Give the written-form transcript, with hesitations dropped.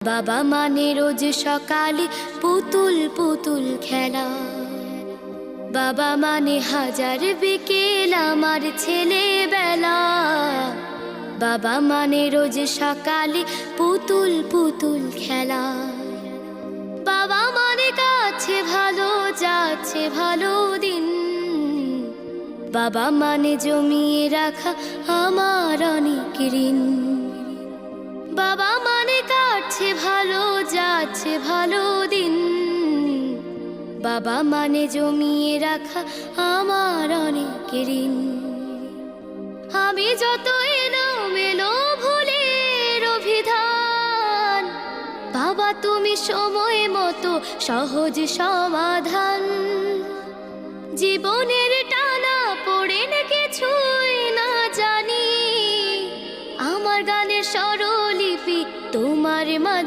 বাবা মানে রোজ সকালে পুতুল পুতুল খেলা, বাবা মানে হাজার বিকেল আমার ছেলেবেলা। বাবা মানে রোজ সকালে পুতুল পুতুল খেলা, বাবা মানে কাছে ভালো যাচ্ছে ভালো দিন। বাবা মানে জমিয়ে রাখা আমার অনেক ঋণ, বাবা মানে কাটছে ভালো যাচ্ছে ভালো দিন। বাবা মানে জমিয়ে রাখা আমার অনেক ঋণ। আমি যত এলোমেলো ভুলের অভিধান, বাবা তুমি সময় মতো সহজ সমাধান। জীবনের টানা পড়ে কিছুই না জানি, আমার গানের স্বরলিপি তোমার মাঝে